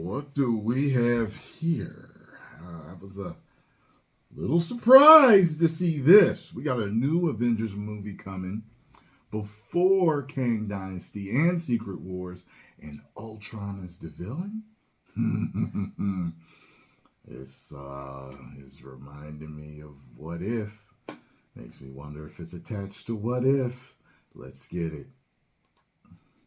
what do we have here? I was a little surprised to see this. We got a new Avengers movie coming before Kang Dynasty and Secret Wars, and Ultron is the villain? This is reminding me of What If. Makes me wonder if it's attached to What If. Let's get it.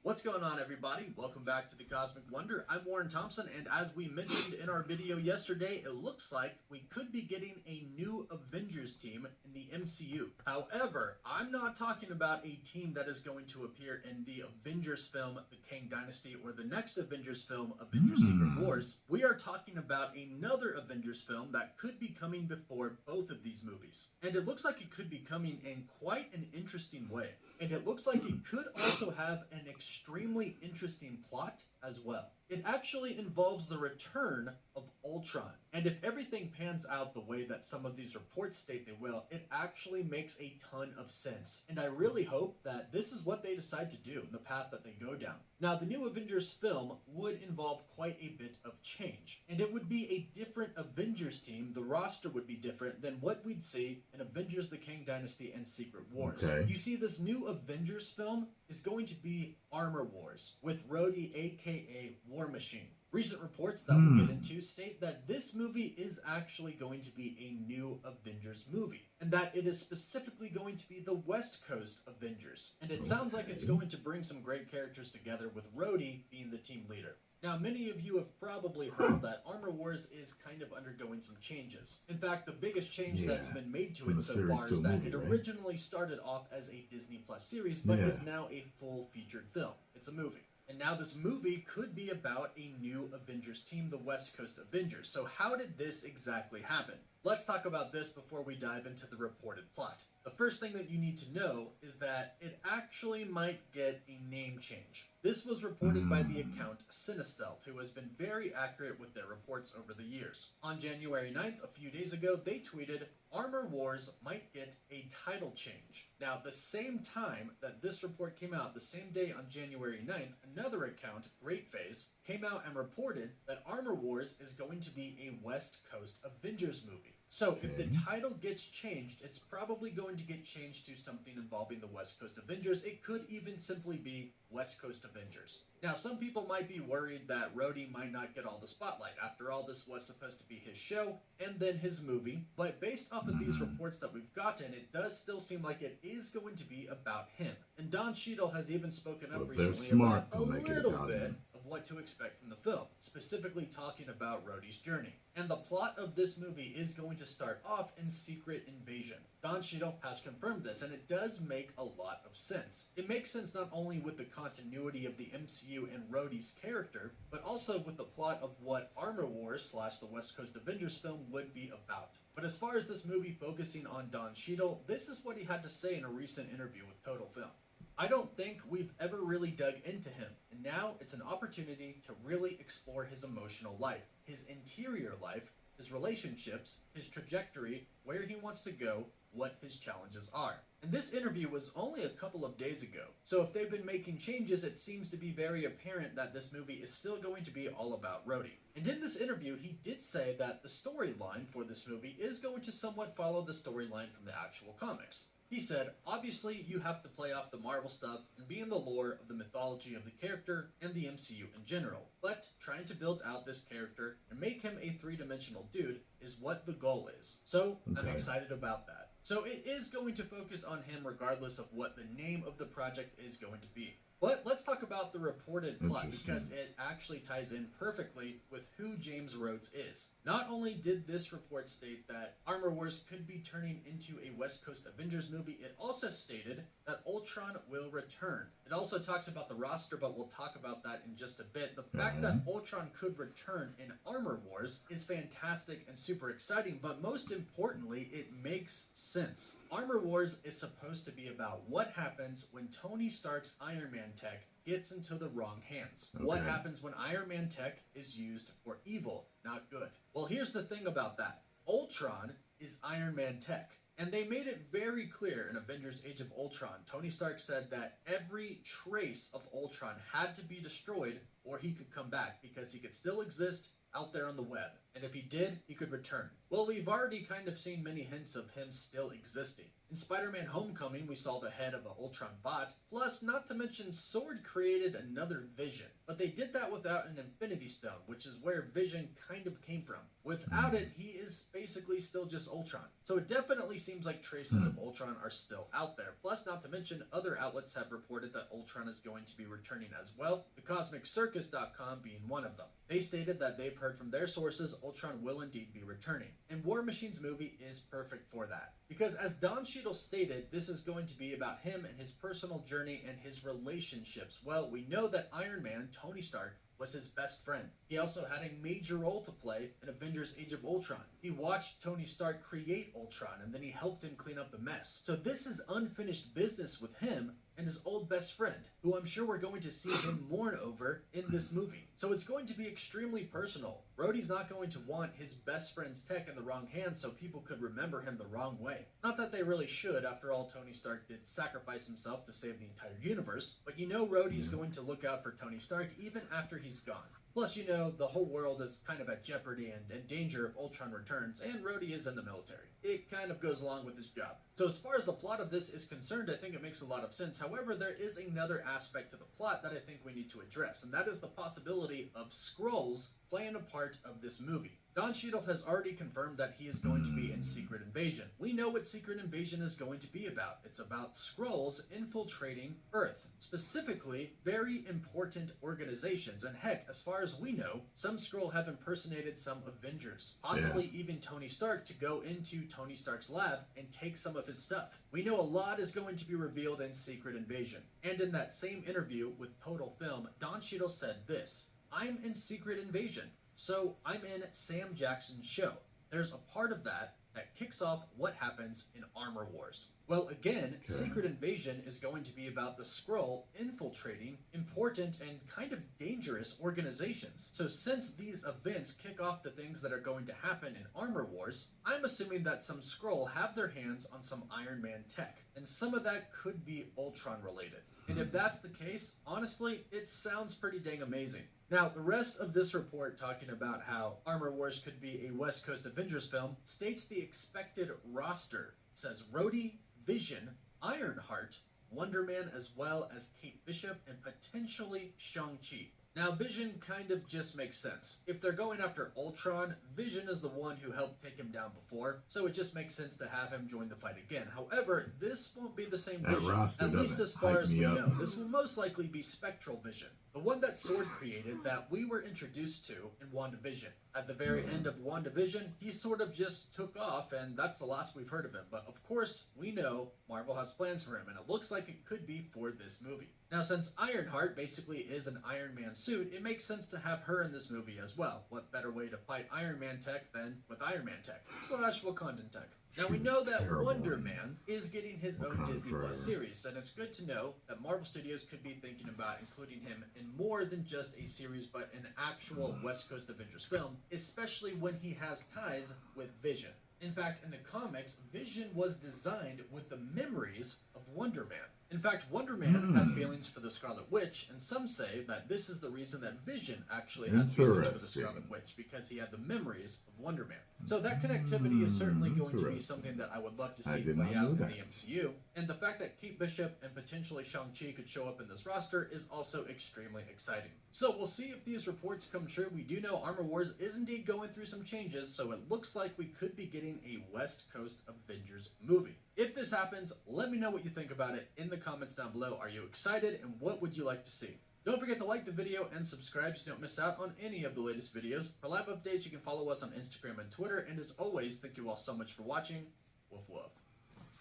What's going on, everybody? Welcome back to the Cosmic Wonder. I'm Warren Thompson, and as we mentioned in our video yesterday, it looks like we could be getting a new Avengers team in the MCU. However, I'm not talking about a team that is going to appear in the Avengers film, The Kang Dynasty, or the next Avengers film, Avengers Secret Wars. We are talking about another Avengers film that could be coming before both of these movies. And it looks like it could be coming in quite an interesting way. And it looks like it could also have an extremely interesting plot as well. It actually involves the return of Ultron. And if everything pans out the way that some of these reports state they will, it actually makes a ton of sense. And I really hope that this is what they decide to do in the path that they go down. Now, the new Avengers film would involve quite a bit of change. And it would be a different Avengers team. The roster would be different than what we'd see in Avengers, the Kang Dynasty, and Secret Wars. Okay. You see, this new Avengers film is going to be Armor Wars with Rhodey, aka War Machine. Recent reports that we'll get into state that this movie is actually going to be a new Avengers movie, and that it is specifically going to be the West Coast Avengers. And it sounds like it's going to bring some great characters together, with Rhodey being the team leader. Now, many of you have probably heard that Armor Wars is kind of undergoing some changes. In fact, the biggest change that's been made to it so far is that it originally started off as a Disney Plus series, but is now a full featured film. It's a movie. And now this movie could be about a new Avengers team, the West Coast Avengers. So how did this exactly happen? Let's talk about this before we dive into the reported plot. The first thing that you need to know is that it actually might get a name change. This was reported by the account Cinestealth, who has been very accurate with their reports over the years. On January 9th, a few days ago, they tweeted, Armor Wars might get a title change. Now, the same time that this report came out, the same day on January 9th, another account, Great Phase, came out and reported that Armor Wars is going to be a West Coast Avengers movie. So if the title gets changed, it's probably going to get changed to something involving the West Coast Avengers. It could even simply be West Coast Avengers. Now, some people might be worried that Rhodey might not get all the spotlight. After all, this was supposed to be his show and then his movie. But based off of these reports that we've gotten, it does still seem like it is going to be about him. And Don Cheadle has even spoken up recently about a little bit of what to expect from the film, specifically talking about Rhodey's journey. And the plot of this movie is going to start off in Secret Invasion. Don Cheadle has confirmed this, and it does make a lot of sense. It makes sense not only with the continuity of the MCU and Rhodey's character, but also with the plot of what Armor Wars / the West Coast Avengers film would be about. But as far as this movie focusing on Don Cheadle, this is what he had to say in a recent interview with Total Film. I don't think we've ever really dug into him, and now it's an opportunity to really explore his emotional life, his interior life, his relationships, his trajectory, where he wants to go, what his challenges are. And this interview was only a couple of days ago, so if they've been making changes, it seems to be very apparent that this movie is still going to be all about Rhodey. And in this interview, he did say that the storyline for this movie is going to somewhat follow the storyline from the actual comics. He said, obviously you have to play off the Marvel stuff and be in the lore of the mythology of the character and the MCU in general, but trying to build out this character and make him a three-dimensional dude is what the goal is. So I'm excited about that. So it is going to focus on him regardless of what the name of the project is going to be. But let's talk about the reported plot, because it actually ties in perfectly with who James Rhodes is. Not only did this report state that Armor Wars could be turning into a West Coast Avengers movie, it also stated that Ultron will return. It also talks about the roster, but we'll talk about that in just a bit. The fact that Ultron could return in Armor Wars is fantastic and super exciting, but most importantly, it makes sense. Armor Wars is supposed to be about what happens when Tony Stark's Iron Man tech gets into the wrong hands. What happens when Iron Man tech is used for evil, not good? Well, here's the thing about that. Ultron is Iron Man tech. And they made it very clear in Avengers Age of Ultron. Tony Stark said that every trace of Ultron had to be destroyed or he could come back because he could still exist out there on the web. And if he did, he could return. Well, we've already kind of seen many hints of him still existing. In Spider-Man Homecoming, we saw the head of an Ultron bot, plus, not to mention, S.W.O.R.D. created another Vision. But they did that without an Infinity Stone, which is where Vision kind of came from. Without it, he is basically still just Ultron. So it definitely seems like traces of Ultron are still out there. Plus, not to mention, other outlets have reported that Ultron is going to be returning as well, thecosmiccircus.com being one of them. They stated that they've heard from their sources Ultron will indeed be returning. And War Machine's movie is perfect for that. Because as Don Cheadle stated, this is going to be about him and his personal journey and his relationships. Well, we know that Iron Man, Tony Stark, was his best friend. He also had a major role to play in Avengers Age of Ultron. He watched Tony Stark create Ultron, and then he helped him clean up the mess. So this is unfinished business with him and his old best friend, who I'm sure we're going to see him mourn over in this movie. So it's going to be extremely personal. Rhodey's not going to want his best friend's tech in the wrong hands so people could remember him the wrong way. Not that they really should, after all, Tony Stark did sacrifice himself to save the entire universe, but you know Rhodey's going to look out for Tony Stark even after he's gone. Plus, you know, the whole world is kind of at jeopardy and in danger if Ultron returns, and Rhodey is in the military. It kind of goes along with his job. So as far as the plot of this is concerned, I think it makes a lot of sense. However, there is another aspect to the plot that I think we need to address, and that is the possibility of Skrulls playing a part of this movie. Don Cheadle has already confirmed that he is going to be in Secret Invasion. We know what Secret Invasion is going to be about. It's about Skrulls infiltrating Earth, specifically very important organizations. And heck, as far as we know, some Skrull have impersonated some Avengers, possibly even Tony Stark, to go into Tony Stark's lab and take some of his stuff. We know a lot is going to be revealed in Secret Invasion. And in that same interview with Total Film, Don Cheadle said this: "I'm in Secret Invasion. So I'm in Sam Jackson's show. There's a part of that kicks off what happens in Armor Wars." Well, again, Secret Invasion is going to be about the Skrull infiltrating important and kind of dangerous organizations. So since these events kick off the things that are going to happen in Armor Wars, I'm assuming that some Skrull have their hands on some Iron Man tech, and some of that could be Ultron related. And if that's the case, honestly, it sounds pretty dang amazing. Now, the rest of this report talking about how Armor Wars could be a West Coast Avengers film states the expected roster. It says Rhodey, Vision, Ironheart, Wonder Man, as well as Kate Bishop, and potentially Shang-Chi. Now, Vision kind of just makes sense. If they're going after Ultron, Vision is the one who helped take him down before, so it just makes sense to have him join the fight again. However, this won't be the same Vision, at least as far as we know. This will most likely be Spectral Vision, the one that S.W.O.R.D. created that we were introduced to in WandaVision. At the very end of WandaVision, he sort of just took off, and that's the last we've heard of him. But of course, we know Marvel has plans for him, and it looks like it could be for this movie. Now, since Ironheart basically is an Iron Man suit, it makes sense to have her in this movie as well. What better way to fight Iron Man tech than with Iron Man tech / Wakandan tech? Now, we know that Wonder Man is getting his own Disney Plus series, and it's good to know that Marvel Studios could be thinking about including him in more than just a series, but an actual West Coast Avengers film, especially when he has ties with Vision. In fact, in the comics, Vision was designed with the memories of Wonder Man. In fact, Wonder Man had feelings for the Scarlet Witch, and some say that this is the reason that Vision actually had feelings for the Scarlet Witch, because he had the memories of Wonder Man. So that connectivity is certainly going to be something that I would love to see play out in the MCU, and the fact that Kate Bishop and potentially Shang-Chi could show up in this roster is also extremely exciting. So we'll see if these reports come true. We do know Armor Wars is indeed going through some changes, so it looks like we could be getting a West Coast Avengers movie. If this happens, let me know what you think about it in the comments down below. Are you excited, and what would you like to see? Don't forget to like the video and subscribe so you don't miss out on any of the latest videos. For live updates, you can follow us on Instagram and Twitter. And as always, thank you all so much for watching. Woof woof.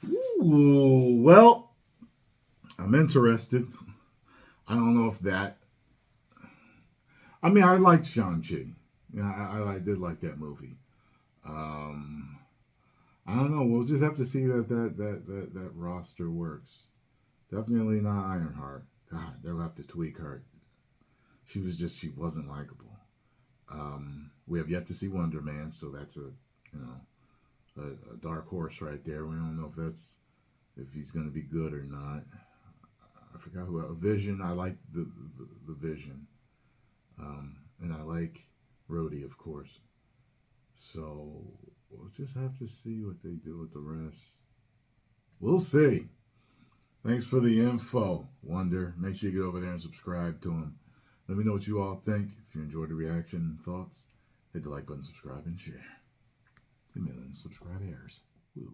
Ooh, well, I'm interested. I don't know if that... I mean, I liked Shang-Chi. Yeah, I did like that movie. I don't know. We'll just have to see that roster works. Definitely not Ironheart. God, they'll have to tweak her. She wasn't likable. We have yet to see Wonder Man, so that's a dark horse right there. We don't know if he's going to be good or not. I forgot who else. Vision. I like the Vision. like Rhodey, of course. So we'll just have to see what they do with the rest. We'll see. Thanks for the info, Wonder. Make sure you get over there and subscribe to him. Let me know what you all think. If you enjoyed the reaction and thoughts, hit the like button, subscribe, and share. 2 million subscribers. Woo.